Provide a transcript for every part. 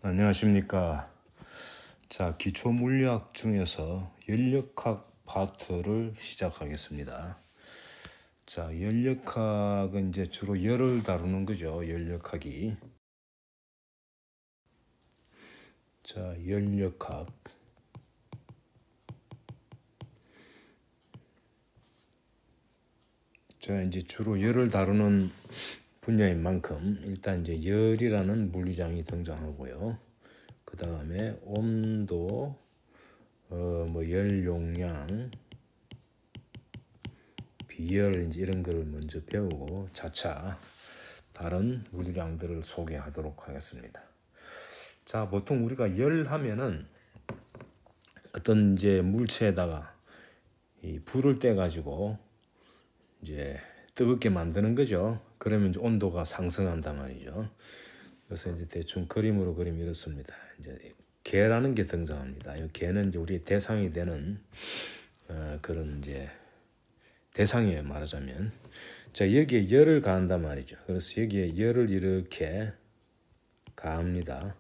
안녕하십니까. 자, 기초 물리학 중에서 연력학 파트를 시작하겠습니다. 자, 연력학은 이제 주로 열을 다루는 거죠. 연력학이. 자, 연력학. 자, 이제 주로 열을 다루는 분야인 만큼 일단 이제 열이라는 물리량이 등장하고요. 그 다음에 온도, 열 용량, 비열 이제 이런 걸 먼저 배우고 차차 다른 물리량들을 소개하도록 하겠습니다. 자, 보통 우리가 열 하면은 어떤 이제 물체에다가 이 불을 떼 가지고 이제 뜨겁게 만드는 거죠. 그러면 이제 온도가 상승한단 말이죠. 그래서 이제 대충 그림으로 그리면 이렇습니다. 이제 개라는 게 등장합니다. 이 개는 이제 우리의 대상이 되는 그런 이제 대상이에요, 말하자면. 자, 여기에 열을 가한단 말이죠. 그래서 여기에 열을 이렇게 가합니다.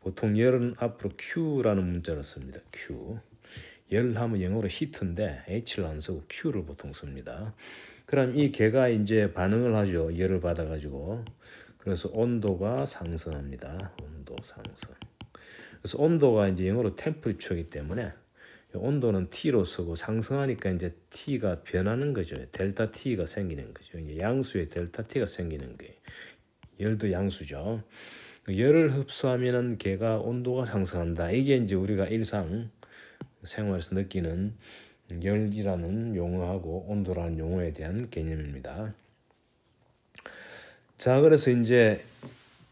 보통 열은 앞으로 Q라는 문자를 씁니다. Q. 열 하면 영어로 히트인데 H를 안 쓰고 Q를 보통 씁니다. 그럼 이 개가 이제 반응을 하죠. 열을 받아가지고. 그래서 온도가 상승합니다. 온도 상승. 그래서 온도가 이제 영어로 템퍼리처이기 때문에 온도는 T로 쓰고 상승하니까 이제 T가 변하는 거죠. 델타 T가 생기는 거죠. 이제 양수의 델타 T가 생기는 거예요. 열도 양수죠. 열을 흡수하면은 걔가 온도가 상승한다. 이게 이제 우리가 일상 생활에서 느끼는 열이라는 용어하고 온도라는 용어에 대한 개념입니다. 자, 그래서 이제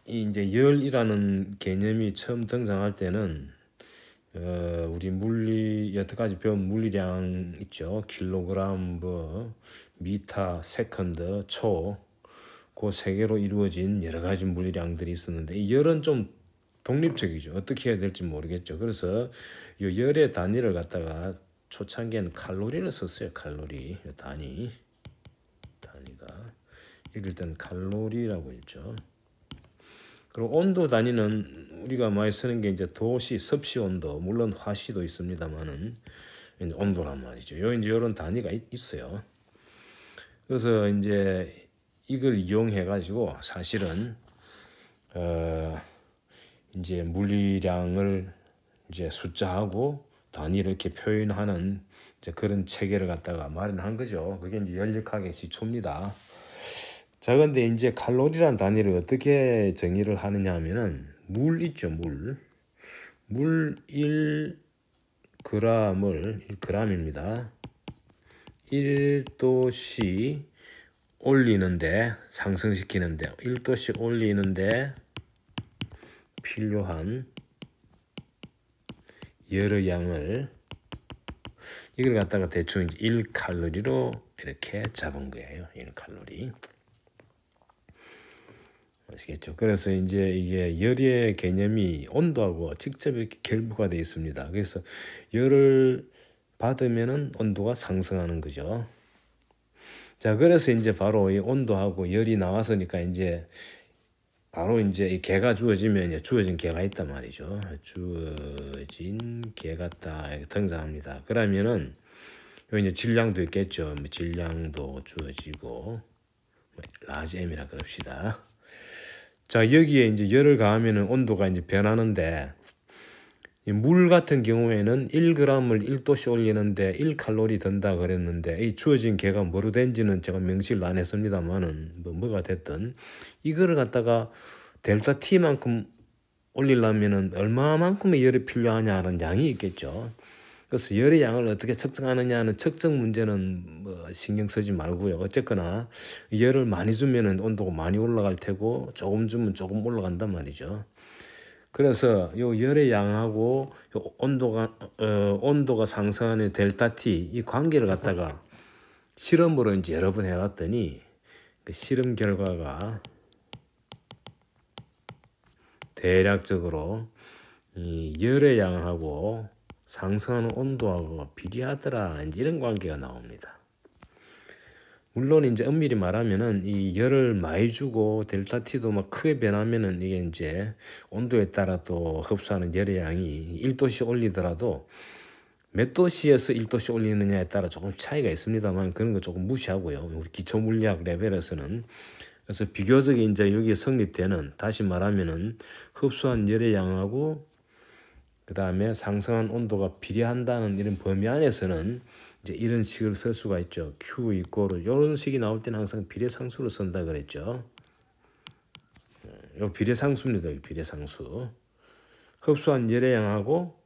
열이라는 개념이 처음 등장할 때는 우리 물리 여태까지 배운 물리량 있죠. 킬로그램, 미터, 세컨드, 초, 그 세 개로 이루어진 여러 가지 물리량들이 있었는데 이 열은 좀 독립적이죠. 어떻게 해야 될지 모르겠죠. 그래서 이 열의 단위를 갖다가 초창기에는 칼로리를 썼어요. 칼로리 단위가 읽을 때는 칼로리라고 읽죠. 그리고 온도 단위는 우리가 많이 쓰는 게 이제 도시, 섭씨 온도, 물론 화씨도 있습니다만은 온도란 말이죠. 요 이제 이런 단위가 있어요. 그래서 이제 이걸 이용해 가지고 사실은 이제 물리량을 이제 숫자하고 단위로 이렇게 표현하는 이제 그런 체계를 갖다가 마련한 거죠. 그게 이제 연력학의 기초입니다. 자, 근데 이제 칼로리란 단위를 어떻게 정의를 하느냐 하면은 물 있죠, 물. 물 1g입니다. 1도씩 올리는데, 상승시키는데, 1도씩 올리는데 필요한 열의 양을 이걸 갖다가 대충 1칼로리로 이렇게 잡은 거예요. 1칼로리. 아시겠죠? 그래서 이제 이게 열의 개념이 온도하고 직접 이렇게 결부가 되어 있습니다. 그래서 열을 받으면은 온도가 상승하는 거죠. 자, 그래서 이제 바로 이 온도하고 열이 나왔으니까 이제 바로 이제 이 개가 주어지면 주어진 개가 있단 말이죠. 주어진 개가 딱 등장합니다. 그러면은 여기 이제 질량도 있겠죠. 질량도 주어지고 라지 M이라 그럽시다. 자, 여기에 이제 열을 가하면은 온도가 이제 변하는데 이 물 같은 경우에는 1g을 1도씩 올리는데 1칼로리 든다 그랬는데 이 주어진 개가 뭐로 된지는 제가 명시를 안 했습니다만은 뭐가 됐든 이거를 갖다가 델타 T만큼 올리려면은 얼마만큼의 열이 필요하냐는 양이 있겠죠. 그래서 열의 양을 어떻게 측정하느냐는 측정 문제는 신경 쓰지 말고요. 어쨌거나 열을 많이 주면은 온도가 많이 올라갈 테고 조금 주면 조금 올라간단 말이죠. 그래서 요 열의 양하고 요 온도가 상승하는 델타 T 이 관계를 갖다가 실험으로 이제 여러 번 해왔더니 그 실험 결과가 대략적으로 이 열의 양하고 상승하는 온도하고 비례하더라. 이제 이런 관계가 나옵니다. 물론 이제 엄밀히 말하면은 이 열을 많이 주고 델타 T도 막 크게 변하면은 이게 이제 온도에 따라 또 흡수하는 열의 양이 1도씩 올리더라도 몇 도씨에서 1도씩 올리느냐에 따라 조금 차이가 있습니다만 그런 거 조금 무시하고요. 우리 기초 물리학 레벨에서는. 그래서 비교적인 이제 여기에 성립되는, 다시 말하면은 흡수한 열의 양하고 그 다음에 상승한 온도가 비례한다는 이런 범위 안에서는 이제 이런 식을 쓸 수가 있죠. Q 이꼬르 이런 식이 나올 때는 항상 비례상수를 쓴다 그랬죠. 요 비례상수입니다. 비례상수. 흡수한 열의 양하고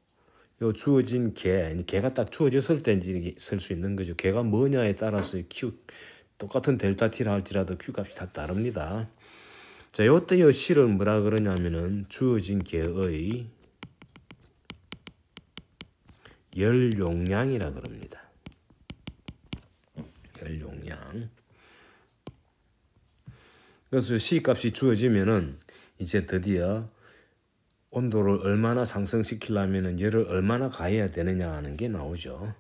요 주어진 개가 딱 주어졌을 때 이제 쓸 수 있는 거죠. 개가 뭐냐에 따라서 Q 똑같은 델타 T라 할지라도 Q 값이 다 다릅니다. 자, 요때 요 C를 뭐라 그러냐면은 주어진 개의 열 용량이라 그럽니다. 열 용량. 그래서 C 값이 주어지면은 이제 드디어 온도를 얼마나 상승시키려면은 열을 얼마나 가해야 되느냐 하는 게 나오죠.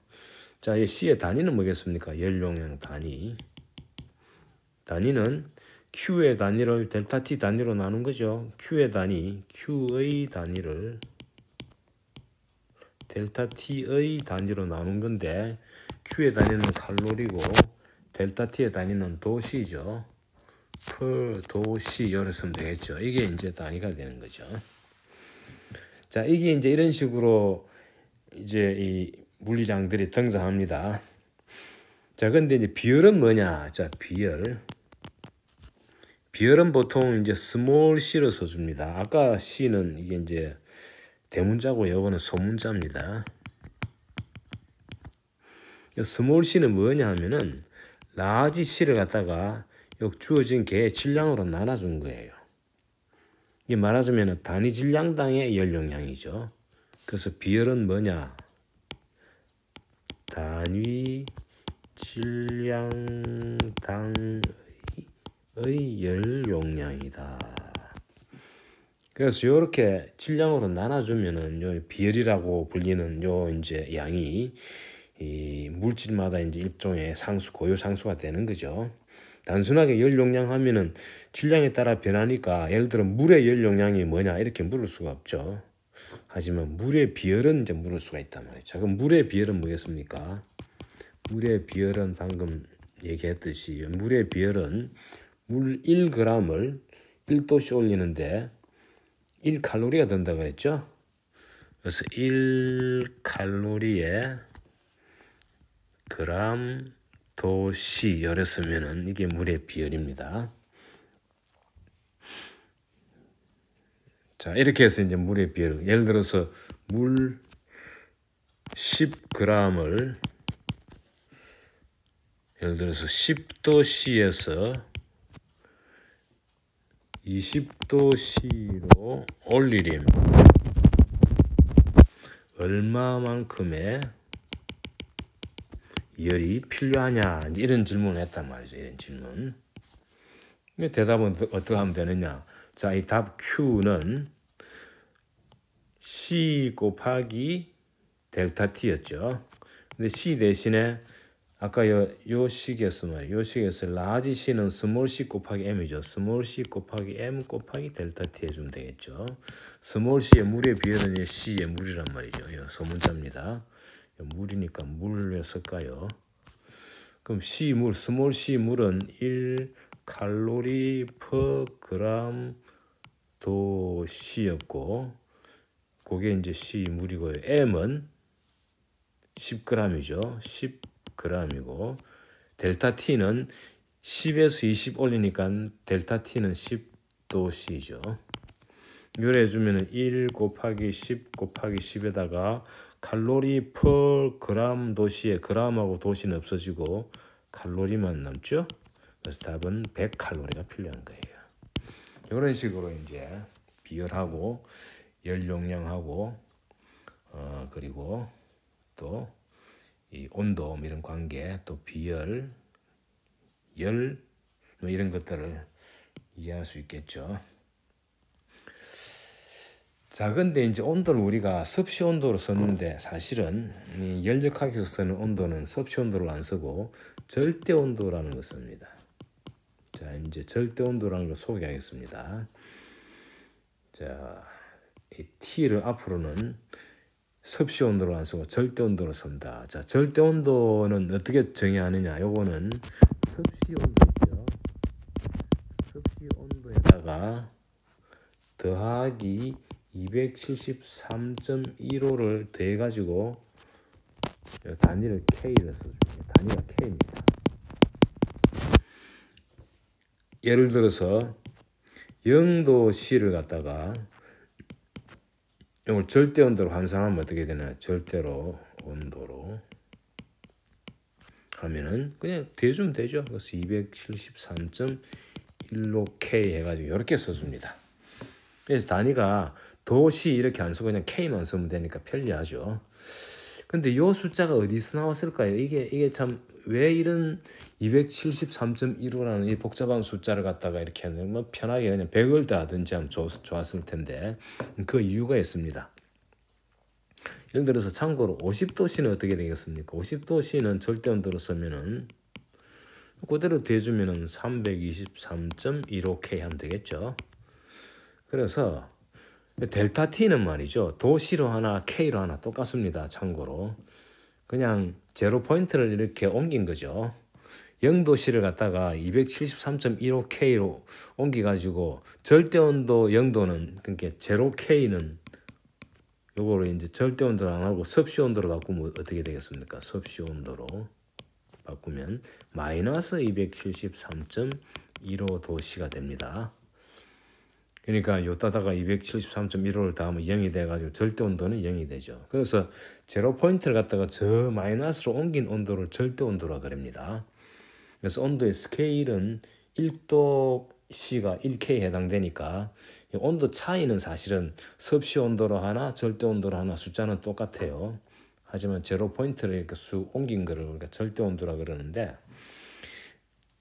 자, 이 C의 단위는 뭐겠습니까? 열 용량 단위. 단위는 Q의 단위를 델타 T 단위로 나눈 거죠. Q의 단위, Q의 단위를 델타 T의 단위로 나눈 건데 Q의 단위는 칼로리고 델타 T의 단위는 도시죠. per 도시 이렇게 쓰면 되겠죠. 이게 이제 단위가 되는 거죠. 자, 이게 이제 이런 식으로 이제 이 물리량들이 등장합니다. 자, 근데 이제 비열은 뭐냐? 자, 비열은 보통 이제 스몰 c로 써줍니다. 아까 c는 이게 이제 대문자고 요거는 소문자입니다. 스몰 c는 뭐냐 하면은 라지 c를 갖다가 요 주어진 개의 질량으로 나눠준 거예요. 이게 말하자면 단위 질량당의 열 용량이죠. 그래서 비열은 뭐냐? 단위 질량당의 열 용량이다. 그래서 이렇게 질량으로 나눠주면은 요 비열이라고 불리는 요 이제 양이 이 물질마다 이제 일종의 상수, 고유 상수가 되는 거죠. 단순하게 열 용량 하면은 질량에 따라 변하니까 예를 들어 물의 열 용량이 뭐냐 이렇게 물을 수가 없죠. 하지만 물의 비열은 이제 물을 수가 있단 말이죠. 자, 그럼 물의 비열은 뭐겠습니까? 물의 비열은 방금 얘기했듯이 물의 비열은 물 1g을 1도씩 올리는데 1칼로리가 된다고 했죠. 그래서 1칼로리에 그람 도시 열었으면은 이게 물의 비열입니다. 자, 이렇게 해서 이제 물의 비열, 예를 들어서 물 10g을 예를 들어서 10도씨에서 20도씨로 올리려면 얼마만큼의 열이 필요하냐 이런 질문을 했단 말이죠. 이런 질문. 대답은 어떻게 하면 되느냐? 자, 이 답 Q는 C 곱하기 델타 T였죠. 근데 C 대신에 아까 요 식에서 말이에요. 요 식에서 라지 C는 스몰 C 곱하기 M이죠. 스몰 C 곱하기 M 곱하기 델타 T 해주면 되겠죠. 스몰 C의 물의 비율은 C의 물이란 말이죠. 요 소문자입니다. 물이니까 물을 쓸까요? 그럼 C 물, 스몰 C 물은 1 칼로리 per 그람 도시였고 그게 이제 C 물이고요. M은 10g이죠. 10g이고 델타 T는 10에서 20 올리니까 델타 T는 10도씨죠. 이걸 해주면 1 곱하기 10 곱하기 10에다가 칼로리 per 그람 도시에 그람하고 도시는 없어지고 칼로리만 남죠. 그래서 답은 100칼로리가 필요한 거예요. 이런 식으로 이제 비열하고 열 용량하고 그리고 또 이 온도 이런 관계 또 비열, 열 뭐 이런 것들을 이해할 수 있겠죠. 자, 근데 이제 온도를 우리가 섭씨 온도로 썼는데 사실은 이 열역학에서 쓰는 온도는 섭씨 온도를 안 쓰고 절대 온도라는 걸 씁니다. 자, 이제 절대 온도라는 걸 소개하겠습니다. 자, 이 T를 앞으로는 섭씨 온도로 안 쓰고 절대 온도로 쓴다. 자, 절대 온도는 어떻게 정의하느냐? 요거는 섭씨 온도죠. 섭씨 온도에다가 더하기 273.15를 더해가지고 단위를 K를 써줍니다. 단위가 K입니다. 예를 들어서 0도 C를 갖다가 이걸 절대 온도로 환산하면 어떻게 되나? 절대로 온도로 하면은 그냥 대주면 되죠. 그래서 273.15 K 해가지고 이렇게 써줍니다. 그래서 단위가 도시 이렇게 안 쓰고 그냥 K만 쓰면 되니까 편리하죠. 근데 이 숫자가 어디서 나왔을까요? 이게 참 왜 이런 273.15라는 이 복잡한 숫자를 갖다가 이렇게 하면 뭐 편하게 그냥 100을 더하든지 하면 좋았을 텐데 그 이유가 있습니다. 예를 들어서 참고로 50도씨는 어떻게 되겠습니까? 50도씨는 절대 온도로 쓰면은 그대로 대주면은 323.15K 하면 되겠죠. 그래서 델타 T는 말이죠. 도시로 하나 K로 하나 똑같습니다. 참고로 그냥 제로 포인트를 이렇게 옮긴 거죠. 0도씨를 갖다가 273.15K로 옮겨가지고 절대 온도 0도는 그러니까 제로 K는 요거를 이제 절대 온도로 안 하고 섭씨 온도로 바꾸면 어떻게 되겠습니까? 섭씨 온도로 바꾸면 마이너스 273.15도씨가 됩니다. 그러니까 요따다가 273.15를 더하면 0이 돼가지고 절대 온도는 0이 되죠. 그래서 제로 포인트를 갖다가 저 마이너스로 옮긴 온도를 절대 온도라 그럽니다. 그래서 온도의 스케일은 1도 C가 1K에 해당되니까 온도 차이는 사실은 섭씨 온도로 하나 절대 온도로 하나 숫자는 똑같아요. 하지만 제로 포인트를 이렇게 쑥 옮긴 거를 우리가 절대 온도라 그러는데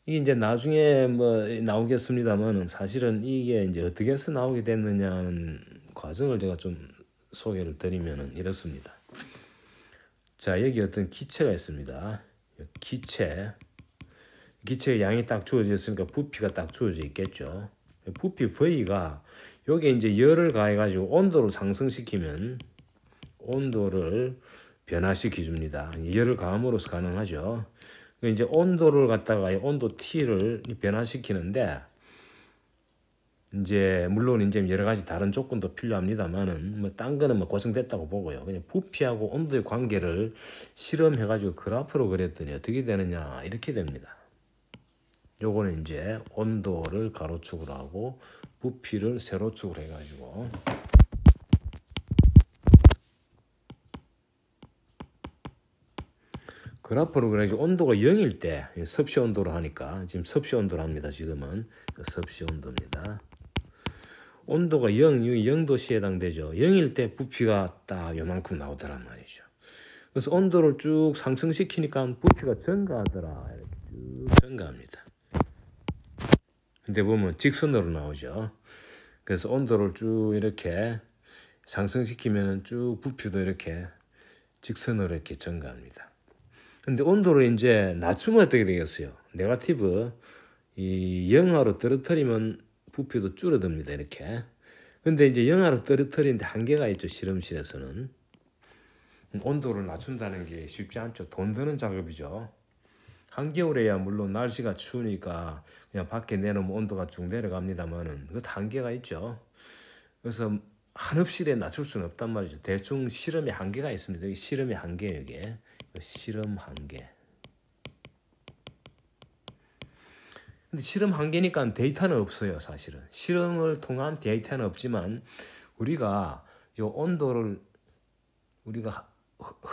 이게 이제 나중에 뭐 나오겠습니다만 사실은 이게 이제 어떻게 해서 나오게 됐느냐는 과정을 제가 좀 소개를 드리면은 이렇습니다. 자, 여기 어떤 기체가 있습니다. 기체의 양이 딱 주어져 있으니까 부피가 딱 주어져 있겠죠. 부피 V가 여기 이제 열을 가해가지고 온도를 상승시키면 온도를 변화시켜 줍니다. 열을 가함으로써 가능하죠. 이제 온도를 갖다가 온도 T를 변화시키는데 이제 물론 이제 여러 가지 다른 조건도 필요합니다만은 뭐 딴 거는 뭐 고정됐다고 보고요. 그냥 부피하고 온도의 관계를 실험해가지고 그래프로 그렸더니 어떻게 되느냐 이렇게 됩니다. 요거는 이제 온도를 가로축으로 하고 부피를 세로축으로 해가지고 그래프로 그래가지고 온도가 0일 때 섭씨 온도로 하니까 지금 섭씨 온도로 합니다. 지금은 섭씨 온도입니다. 온도가 0도씨에 해당되죠. 0일 때 부피가 딱 요만큼 나오더란 말이죠. 그래서 온도를 쭉 상승시키니까 부피가 증가하더라. 이렇게 쭉 증가합니다. 근데 보면 직선으로 나오죠. 그래서 온도를 쭉 이렇게 상승시키면 쭉 부피도 이렇게 직선으로 이렇게 증가합니다. 근데 온도를 이제 낮추면 어떻게 되겠어요? 네거티브 이 영하로 떨어뜨리면 부피도 줄어듭니다. 이렇게. 근데 이제 영하로 떨어뜨리는데 한계가 있죠. 실험실에서는 온도를 낮춘다는 게 쉽지 않죠. 돈 드는 작업이죠. 한겨울에야 물론 날씨가 추우니까 그냥 밖에 내놓으면 온도가 쭉 내려갑니다만은 그 한계가 있죠. 그래서 한없이 낮출 수는 없단 말이죠. 대충 실험의 한계가 있습니다. 여기 실험의 한계 여기에. 실험 한계. 근데 실험 한계니까 데이터는 없어요, 사실은. 실험을 통한 데이터는 없지만 우리가 요 온도를 우리가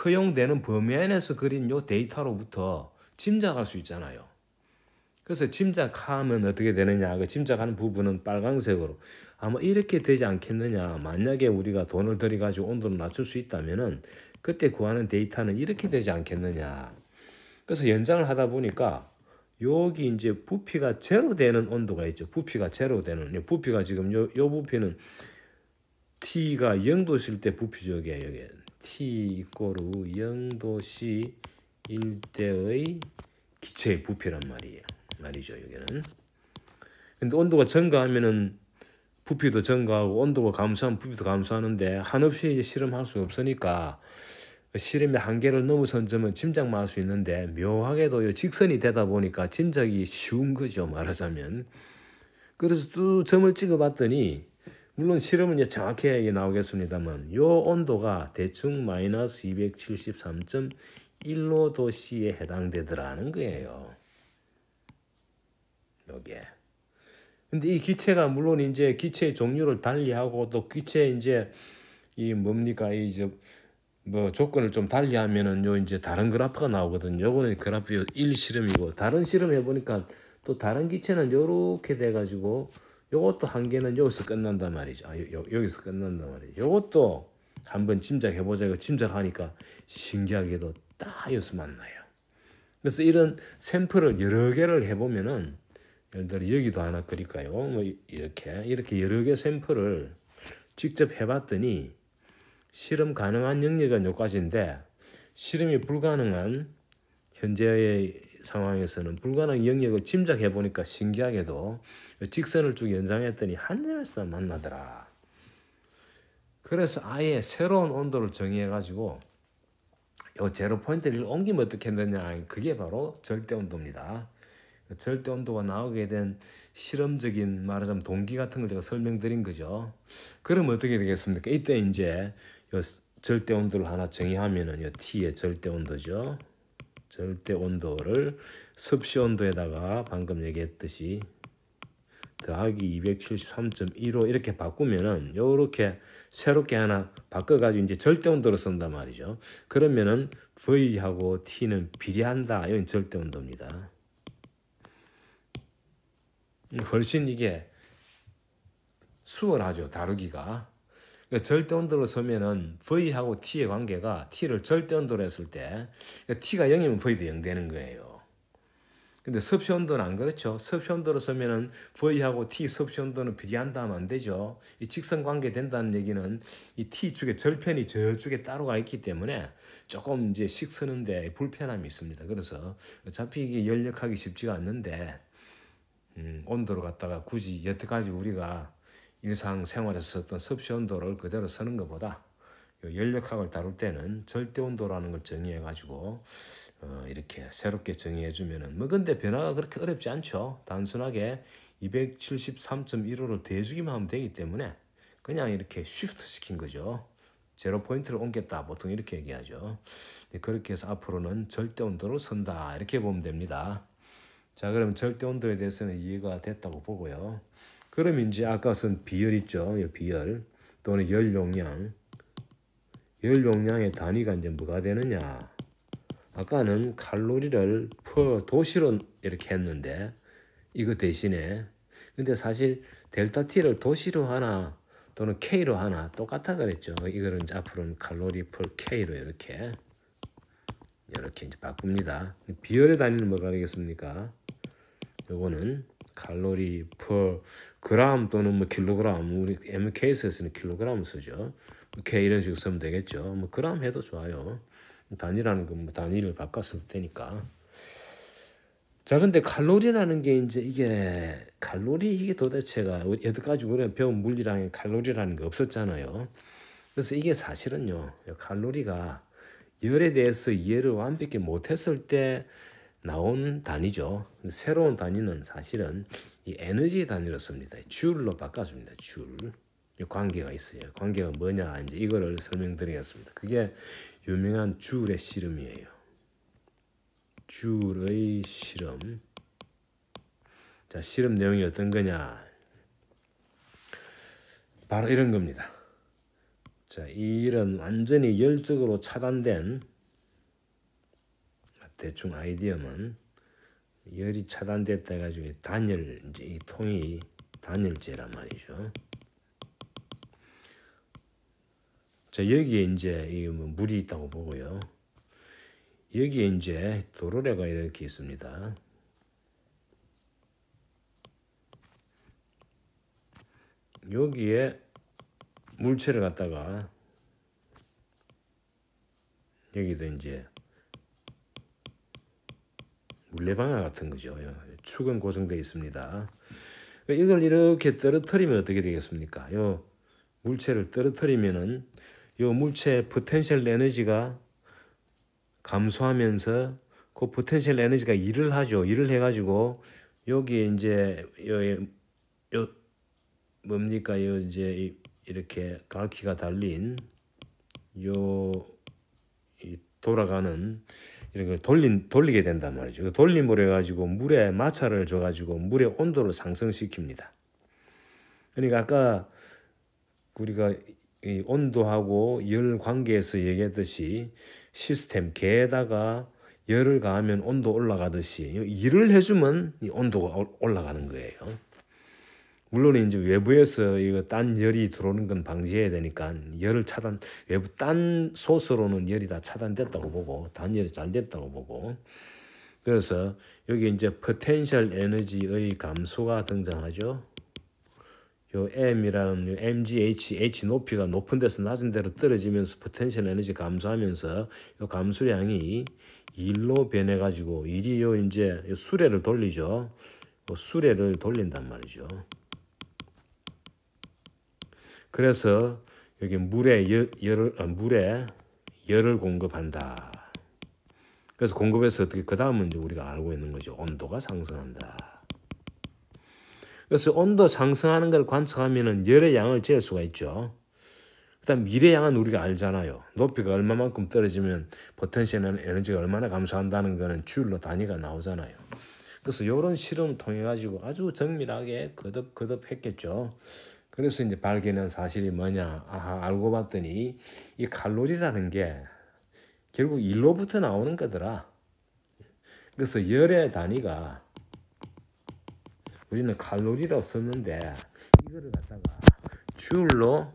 허용되는 범위 안에서 그린 요 데이터로부터 짐작할 수 있잖아요. 그래서 짐작하면 어떻게 되느냐? 그 짐작하는 부분은 빨간색으로 아마 이렇게 되지 않겠느냐? 만약에 우리가 돈을 들여가지고 온도를 낮출 수 있다면은 그때 구하는 데이터는 이렇게 되지 않겠느냐. 그래서 연장을 하다 보니까 여기 이제 부피가 제로 되는 온도가 있죠. 부피가 제로 되는. 부피가 지금 요 부피는 T가 0도실 때 부피적이에요. 여기 T 이꼬르 0도씨 일 때의 기체의 부피란 말이죠. 여기는. 근데 온도가 증가하면은 부피도 증가하고 온도가 감소하면 부피도 감소하는데 한없이 실험할 수 없으니까 실험의 한계를 넘어선 점은 짐작만 할 수 있는데 묘하게도 직선이 되다 보니까 짐작이 쉬운 거죠. 말하자면. 그래서 또 점을 찍어봤더니 물론 실험은 이제 정확하게 나오겠습니다만 요 온도가 대충 마이너스 273.15도씨에 해당되더라는 거예요. 요게. 근데 이 기체가 물론 이제 기체의 종류를 달리하고 또 기체 이제 이 뭡니까 뭐 조건을 좀 달리하면은 요 이제 다른 그래프가 나오거든요. 요거는 그래프 1 실험이고 다른 실험 해보니까 또 다른 기체는 요렇게 돼가지고 요것도 한계는 여기서 끝난단 말이죠. 여기서 끝난단 말이죠. 요것도 한번 짐작해보자. 이거 짐작하니까 신기하게도 딱 여기서 만나요. 그래서 이런 샘플을 여러 개를 해보면은 예를 들어 여기도 하나 그릴까요? 뭐 이렇게 여러 개 샘플을 직접 해봤더니 실험 가능한 영역은 여기까지인데 실험이 불가능한 현재의 상황에서는 불가능한 영역을 짐작해 보니까 신기하게도 직선을 쭉 연장했더니 한 점에서 만나더라. 그래서 아예 새로운 온도를 정의해 가지고 요 제로 포인트를 옮기면 어떻게 되냐, 그게 바로 절대 온도입니다. 절대 온도가 나오게 된 실험적인 말하자면 동기 같은 걸 제가 설명드린 거죠. 그럼 어떻게 되겠습니까? 이때 이제 요 절대 온도를 하나 정의하면은 요 T의 절대 온도죠. 절대 온도를 섭씨 온도에다가 방금 얘기했듯이 더하기 273.15 이렇게 바꾸면은 요렇게 새롭게 하나 바꿔가지고 이제 절대 온도로 쓴단 말이죠. 그러면은 V하고 T는 비례한다. 이건 절대 온도입니다. 훨씬 이게 수월하죠, 다루기가. 그러니까 절대 온도로 서면은 V하고 T의 관계가 T를 절대 온도로 했을 때 그러니까 T가 0이면 V도 0 되는 거예요. 근데 섭씨 온도는 안 그렇죠. 섭씨 온도로 서면은 V하고 T 섭씨 온도는 비례한다 하면 안 되죠. 이 직선 관계 된다는 얘기는 이 T축의 절편이 저쪽에 따로 가 있기 때문에 조금 이제 식 쓰는데 불편함이 있습니다. 그래서 어차피 이게 연력하기 쉽지가 않는데 온도를 갖다가 굳이 여태까지 우리가 일상생활에서 썼던 섭씨 온도를 그대로 쓰는 것보다 연력학을 다룰 때는 절대 온도라는 걸 정의해 가지고 이렇게 새롭게 정의해 주면은 뭐 근데 변화가 그렇게 어렵지 않죠. 단순하게 273.15를 더해주기만 하면 되기 때문에 그냥 이렇게 쉬프트 시킨 거죠. 제로 포인트를 옮겼다, 보통 이렇게 얘기하죠. 그렇게 해서 앞으로는 절대 온도를 쓴다, 이렇게 보면 됩니다. 자, 그럼 절대 온도에 대해서는 이해가 됐다고 보고요. 그럼 이제 아까 쓴 비열 있죠. 비열 또는 열 용량. 열 용량의 단위가 이제 뭐가 되느냐? 아까는 칼로리를 per 도시로 이렇게 했는데 이거 대신에 근데 사실 델타 T를 도시로 하나 또는 K로 하나 똑같아 그랬죠. 이거는 이제 앞으로는 칼로리 per K로 이렇게 이제 바꿉니다. 비열의 단위는 뭐가 되겠습니까? 요거는 칼로리 per 그램 또는 뭐 킬로그램, 우리 MK에서는 킬로그램 쓰죠. K 이런 식으로 쓰면 되겠죠. 뭐 그램 해도 좋아요. 단위라는 건 뭐 단위를 바꿨을 테니까. 자, 근데 칼로리라는 게 이제 이게 도대체가 여태까지 우리가 배운 물리랑의 칼로리라는 게 없었잖아요. 그래서 이게 사실은요, 칼로리가 열에 대해서 이해를 완벽히 못했을 때 나온 단위죠. 새로운 단위는 사실은 이 에너지 단위로 씁니다. 줄로 바꿔줍니다. 줄. 관계가 있어요. 관계가 뭐냐, 이제 이거를 설명드리겠습니다. 그게 유명한 줄의 실험이에요. 줄의 실험. 자, 실험 내용이 어떤 거냐? 바로 이런 겁니다. 자, 이런 완전히 열적으로 차단된 대충 아이디어는 열이 차단됐다 해가지고 단열, 이제 이 통이 단열재란 말이죠. 자, 여기에 이제 이 물이 있다고 보고요. 여기에 이제 도로래가 이렇게 있습니다. 여기에 물체를 갖다가 여기도 이제 물레방아 같은 거죠. 축은 고정되어 있습니다. 이걸 이렇게 떨어뜨리면 어떻게 되겠습니까? 요 물체를 떨어뜨리면은 요 물체의 포텐셜 에너지가 감소하면서 그 포텐셜 에너지가 일을 하죠. 일을 해가지고 여기에 이제 요 뭡니까? 요 이제 이렇게 갈퀴가 달린 요 돌아가는 이런 걸 돌리게 된단 말이죠. 돌림으로 해가지고 물에 마찰을 줘가지고 물의 온도를 상승시킵니다. 그러니까 아까 우리가 이 온도하고 열 관계에서 얘기했듯이 시스템 개에다가 열을 가하면 온도 올라가듯이 일을 해주면 이 온도가 올라가는 거예요. 물론 이제 외부에서 이거 딴 열이 들어오는 건 방지해야 되니까 열을 외부 딴 소스로는 열이 다 차단됐다고 보고 단열이 잘 됐다고 보고, 그래서 여기 이제 포텐셜 에너지의 감소가 등장하죠. 요 M이라는 요 MGH, H 높이가 높은 데서 낮은 데로 떨어지면서 포텐셜 에너지 감소하면서 요 감소량이 1로 변해 가지고 일이 요 이제 요 수레를 돌리죠. 요 수레를 돌린단 말이죠. 그래서 여기 물에 열을 공급한다. 그래서 공급해서 어떻게 그 다음은 이제 우리가 알고 있는 거죠. 온도가 상승한다. 그래서 온도 상승하는 걸 관측하면은 열의 양을 잴 수가 있죠. 그다음 밀의 양은 우리가 알잖아요. 높이가 얼마만큼 떨어지면 포텐셜 에너지가 얼마나 감소한다는 거는 줄로 단위가 나오잖아요. 그래서 이런 실험을 통해 가지고 아주 정밀하게 거듭했겠죠. 그래서 이제 발견한 사실이 뭐냐? 알고 봤더니 이 칼로리라는 게 결국 1로부터 나오는 거더라. 그래서 열의 단위가 우리는 칼로리라고 썼는데 이거를 갖다가 줄로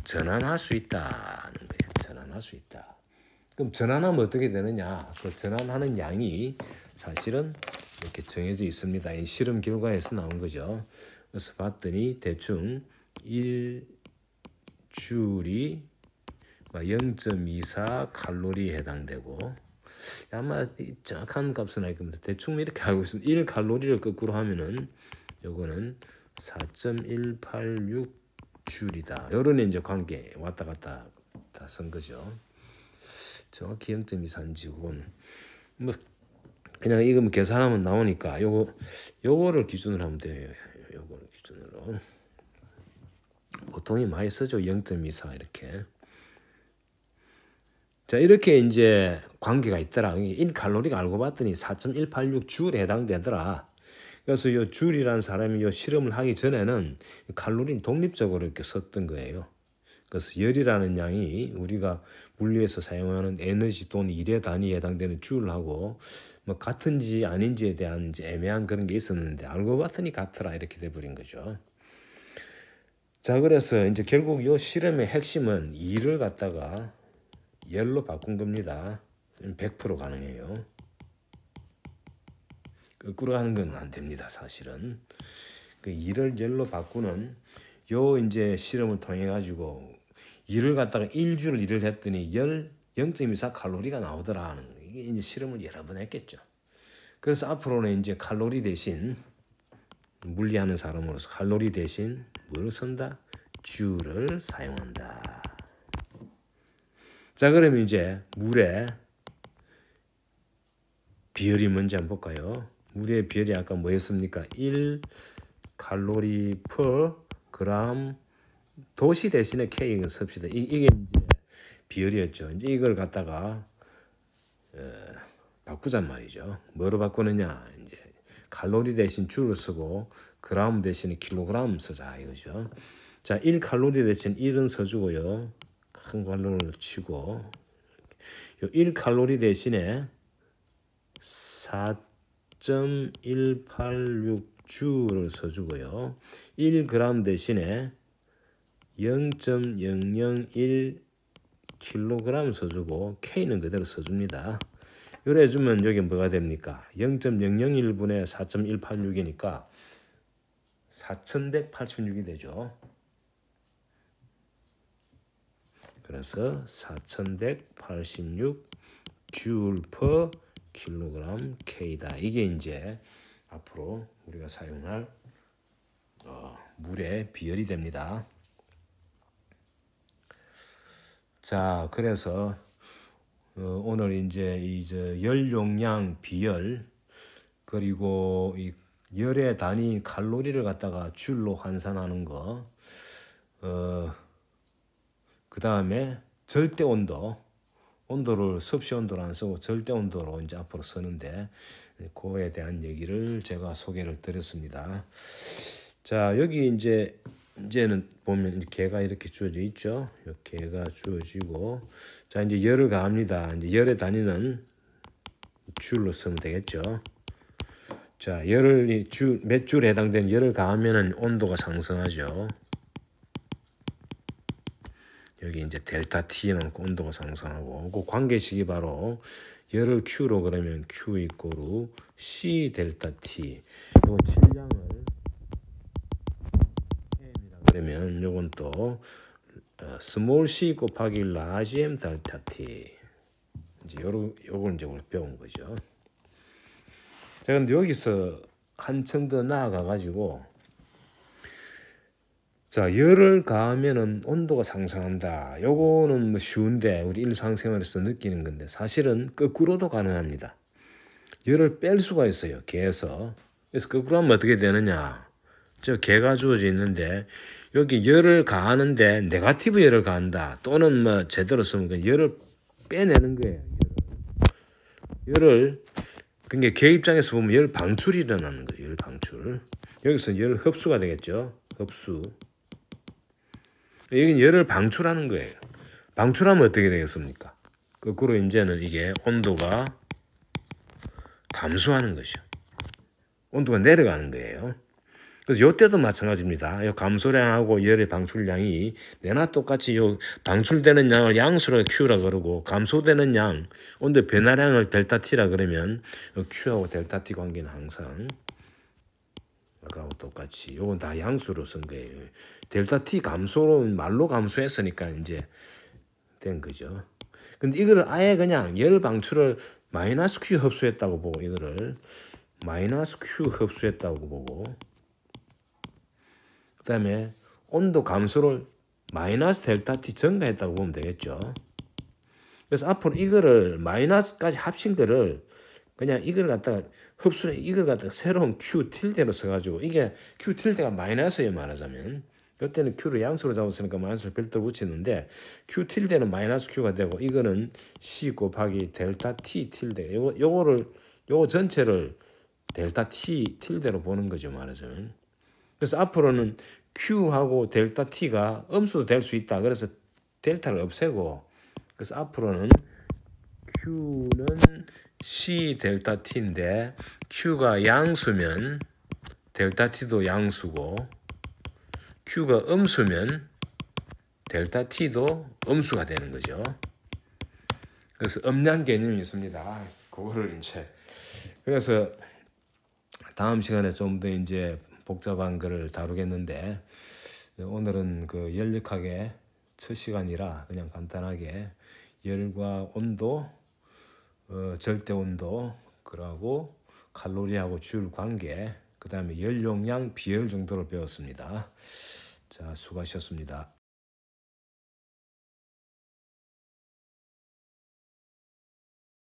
전환할 수 있다는 거예요. 전환할 수 있다. 그럼 전환하면 어떻게 되느냐? 그 전환하는 양이 사실은 이렇게 정해져 있습니다. 이 실험 결과에서 나온 거죠. 그래서 봤더니 대충 1줄이 0.24 칼로리에 해당되고, 아마 정확한 값은 아닐 겁니다. 대충 이렇게 알고 있습니다. 1 칼로리를 거꾸로 하면은 요거는 4.186 줄이다. 이런 이제 관계 왔다 갔다 다 쓴 거죠. 정확히 0.24인지 그건 뭐 그냥 이거 계산하면 나오니까 요거를 기준으로 하면 돼요. 요거를 기준으로 보통이 많이 쓰죠. 0.24 이렇게. 자, 이렇게 이제 관계가 있더라. 1칼로리가 알고 봤더니 4.186 줄에 해당되더라. 그래서 이 줄이라는 사람이 이 실험을 하기 전에는 칼로리는 독립적으로 이렇게 썼던 거예요. 그래서 열이라는 양이 우리가 물리에서 사용하는 에너지 또는 일의 단위에 해당되는 줄하고 뭐 같은지 아닌지에 대한 이제 애매한 그런 게 있었는데 알고 봤더니 같더라 이렇게 돼버린 거죠. 자, 그래서 이제 결국 이 실험의 핵심은 일을 갖다가 열로 바꾼 겁니다. 100% 가능해요. 거꾸로 하는 건 안 됩니다, 사실은. 그 일을 열로 바꾸는 요 이제 실험을 통해 가지고 일을 갖다가 1주를 일을 했더니 0.24 칼로리가 나오더라 하는 거. 이게 이제 실험을 여러 번 했겠죠. 그래서 앞으로는 이제 칼로리 대신 물리하는 사람으로서 칼로리 대신 뭐를 쓴다? 줄을 사용한다. 자, 그러면 이제 물의 비율이 뭔지 한번 볼까요? 물의 비율이 아까 뭐였습니까? 1 칼로리 per 그램 도시 대신에 K는 씁시다. 이게 이제 비율이었죠. 이제 이걸 갖다가 바꾸잔 말이죠. 뭐로 바꾸느냐? 이제 칼로리 대신 줄을 쓰고 그램 대신에 킬로그램 쓰자 이거죠. 자, 1 칼로리 대신 1은 써주고요. 큰 칼로리를 치고 요 1 칼로리 대신에 4.186 주를 써주고요. 1g 대신에 0.001 kg 써주고 K는 그대로 써줍니다. 이래 주면 여기 뭐가 됩니까? 0.001분의 4.186이니까 4186이 되죠. 따라서 4186 줄 per 킬로그램 K다. 이게 이제 앞으로 우리가 사용할 물의 비율이 됩니다. 자, 그래서 오늘 이제 열 용량 비열 그리고 이 열의 단위 칼로리를 갖다가 줄로 환산하는 거, 그 다음에 절대 온도를 섭씨 온도로 안 쓰고 절대 온도로 이제 앞으로 쓰는데 그거에 대한 얘기를 제가 소개를 드렸습니다. 자, 여기 이제는 보면 개가 이렇게 주어져 있죠. 이 개가 주어지고, 자, 이제 열을 가합니다. 이제 열의 단위는 줄로 쓰면 되겠죠. 자, 열을 몇 줄에 해당되는 열을 가하면은 온도가 상승하죠. 여기 이제 델타 T는 온도가 상승하고, 그 관계식이 바로 열을 Q로 그러면 Q 이꼬르 C 델타 T. 요 질량을 그러면 요건 또 스몰 c 곱하기 라지 m 델타 t. 이제 요걸 이제 우리 배운 거죠. 자, 근데 여기서 한층 더 나아가 가지고, 자, 열을 가하면은 온도가 상승한다. 요거는 뭐 쉬운데 우리 일상생활에서 느끼는 건데 사실은 거꾸로도 가능합니다. 열을 뺄 수가 있어요, 개에서. 그래서 거꾸로 하면 어떻게 되느냐? 저 개가 주어져 있는데 여기 열을 가하는데 네거티브 열을 가한다. 또는 뭐 제대로 쓰면 열을 빼내는 거예요. 열을 그러니까 개 입장에서 보면 열 방출이 일어나는 거예요. 열 방출. 여기서 열 흡수가 되겠죠. 흡수. 여기는 열을 방출하는 거예요. 방출하면 어떻게 되겠습니까? 거꾸로 이제는 이게 온도가 감소하는 것이죠. 온도가 내려가는 거예요. 그래서 이때도 마찬가지입니다. 이 감소량하고 열의 방출량이 내나 똑같이 요 방출되는 양을 양수로 Q라 그러고 감소되는 양, 온도 변화량을 델타 T라 그러면 Q하고 델타 T 관계는 항상 아까하고 똑같이 요건 다 양수로 쓴 거예요. 델타 T 감소는 말로 감소했으니까 이제 된 거죠. 근데 이거를 아예 그냥 열 방출을 마이너스 Q 흡수했다고 보고 이거를 마이너스 Q 흡수했다고 보고 그 다음에 온도 감소를 마이너스 델타 T 증가했다고 보면 되겠죠. 그래서 앞으로 이거를 마이너스까지 합친 거를 그냥 이걸 갖다가 이걸 갖다가 새로운 Q tilde로 써가지고 이게 Q tilde가 마이너스예요 말하자면. 이때는 Q를 양수로 잡았으니까 마이너스를 별도로 붙이는데 Q tilde는 마이너스 Q가 되고 이거는 C 곱하기 델타 T tilde. 요거 전체를 델타 T tilde로 보는 거죠 말하자면. 그래서 앞으로는 Q하고 델타 T가 음수도 될 수 있다. 그래서 델타를 없애고 그래서 앞으로는 Q는 C 델타 T인데 Q가 양수면 델타 T도 양수고 Q가 음수면 델타 T도 음수가 되는 거죠. 그래서 음량 개념이 있습니다. 그거를 이제 그래서 다음 시간에 좀 더 이제 복잡한 거를 다루겠는데 오늘은 그 열역학의 첫 시간이라 그냥 간단하게 열과 온도, 절대 온도, 그러고 칼로리하고 줄 관계, 그 다음에 열 용량 비열 정도를 배웠습니다. 자, 수고하셨습니다.